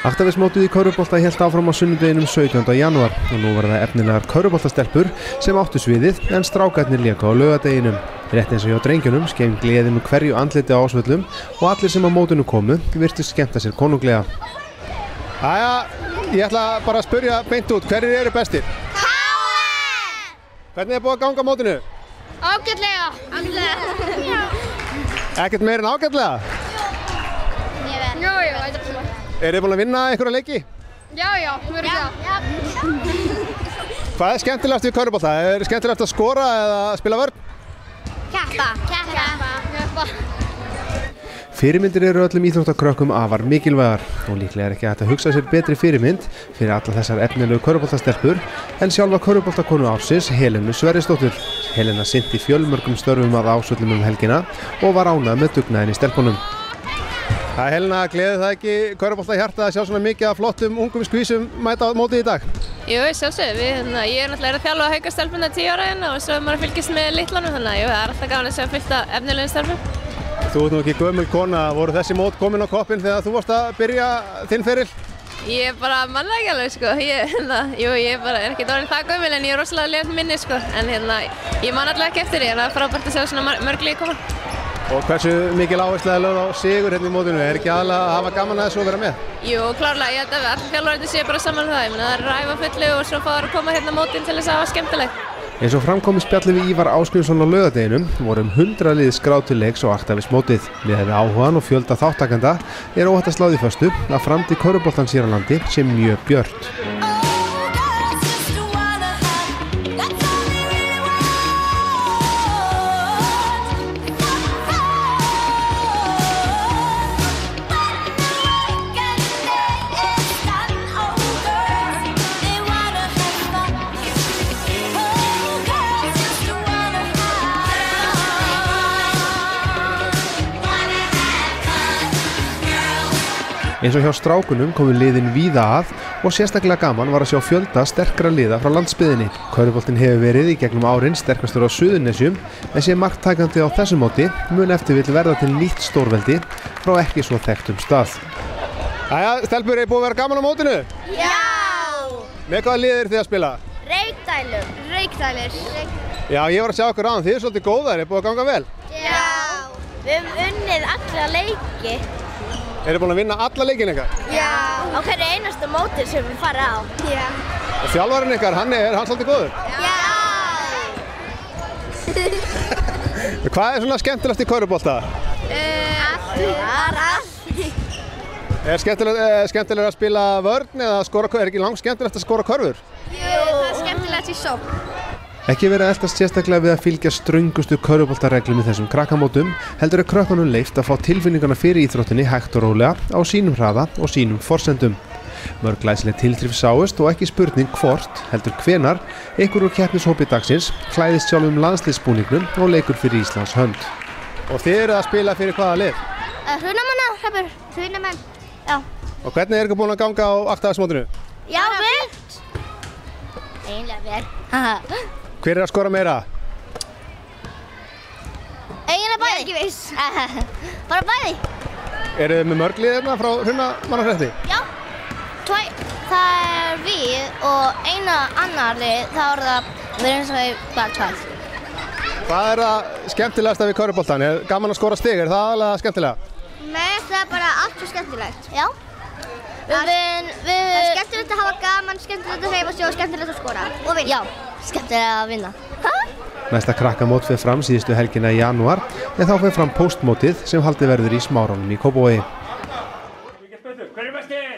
Aktavismótið í körfubolta hélt áfram á sunnudeginum 17. janúar og nú verða efnilegar körfuboltastelpur sem áttu sviðið en strákarnir léku á laugardeginum. Rétt eins og hjá drengjunum skein gleðin úr hverju andliti á ásvöllum og allir sem á mótinu komu virtust skemmta sér konunglega. Jæja, ég ætla bara að spyrja beint út, hverjir eru bestir? KR! Hvernig búið að ganga á mótinu? Ágætlega. Já. Ekkert meir en ágætlega? Jú, jú. Eru þið búin að vinna einhverja leiki? Já, mjög það. Hvað er skemmtilegast við körfubolta? Er skemmtilegast að skora eða spila vörn? Keppa. Fyrirmyndir eru öllum íþróttakrökkum afar mikilvægar og líklega er ekki hægt að hugsa sér betri fyrirmynd fyrir alla þessar efnilegu körfuboltastelpur en sjálfa körfuboltakonu ársins Helenu Sverrisdóttur. Helena sinnti fjölmörgum störfum að ásvöllum helgina og var ánægð með dugnaðinn í stelpunum. Helena, gleði það ekki körfubolta hjarta að sjá svona mikið af flottum ungum skvísum mæta á mótið í dag? Jú, sjálfsögðu. Ég er náttúrulega að þjálfa haukastelpuna 10 ára hérna og svo er maður að fylgjast með litlunum þannig að það er alltaf gaman að sjá fullt af efnilegum stelpum. Þú ert nú ekki gömul kona, voru þessi mót komin á koppinn þegar þú varst að byrja þinn feril? Ég bara man það ekki alveg sko. Ég er ekki orðin það gömul en ég er rosalega létt minni sko. En ég man alltaf ekki eftir því en það er frábært að sjá svona mörg lið koma. Og hversu mikil áhersla er lögð á sigur hérna í mótinu? Er ekki aðalega að hafa gaman að þessu að vera með? Jú, klárlega. Ég held að allir þjálfararnir séu bara saman það. Það er að æfa fullu og svo fá að koma hérna á mótin til þess að hafa skemmtilegt. Eins og framkom í spjalli við Ívar Ásgrímsson á laugardeginum voru 100 lið skráð til leiks á Aktavismótið. Miðað við áhugann og fjölda þáttakenda er óhætt að slá því föstu að framtíð körfuboltans hér á landi sé mjög björt. Eins og hjá strákunum komu liðin víða að og sérstaklega gaman var að sjá fjölda sterkra liða frá landsbyggðinni. Körfuboltinn hefur verið í gegnum árin sterkastur á Suðurnesjum en sé marktækandi á þessu móti mun ef til vill verða til nýtt stórveldi frá ekki svo þekktum stað. Jæja, stelpur, er búið að vera gaman á mótinu? Já! Með hvaða lið eru þið að spila? Reykdælir. Já, ég var að sjá okkur þið er svolítið góðar, er búið að ganga vel? Já! Við höfum unnið alla leiki. Eru þið búin að vinna alla leikinn ykkar? Já! Á hverju einasta móti sem við fara á. Já! Og þjálfarinn ykkar, hann svolítið góður? Já! Hvað er svona skemmtilegast í körfubolta? Allt. Er skemmtilega að spila vörn eða skora körfur? Er ekki langt skemmtilegt að skora körfur? Jú, það er skemmtilegt í sókn. Ekki verið að eltast sérstaklega við að fylgja ströngustu körfuboltareglum í þessum krakkamótum, heldur er krökkunum leyft að fá tilfinningana fyrir íþróttinni hægt og rólega á sínum hraða og sínum forsendum. Mörg glæsileg tilþrif sáust og ekki spurning hvort, heldur hvenar, einhver úr keppnishópi dagsins klæðist sjálfum landsliðsbúningnum og leikur fyrir Íslands hönd. Og þið eru að spila fyrir hvaða lið? Hrunamenn. Já. Og hvernig er ykkur búin að ganga á Aktavismótinu? Já, vel. Eiginlega vel. Hver er að skora meira? Eiginlega bæði. Ég er ekki viss. Bara bæði. Eru þið með mörg lið hérna frá Hrunamannahretti? Já. Það er við og eina annar lið, þá við erum svo bara tvær. Hvað er það skemmtilegasta við körfuboltan? Er gaman að skora stig? Er það aðalega skemmtilega? Nei, það er bara allt svo skemmtilegt. Já. Það er skemmtilegt að hafa gaman, skemmtilegt að hreyfa sig og skemmtilegt að skora. Og vinna. Já, skemmtilegt að vinna. Næsta krakkamót fer fram síðustu helgina í janúar en þá fer fram póstmótið sem haldið verður í Smáranum í Kópavogi. Hver er bestir?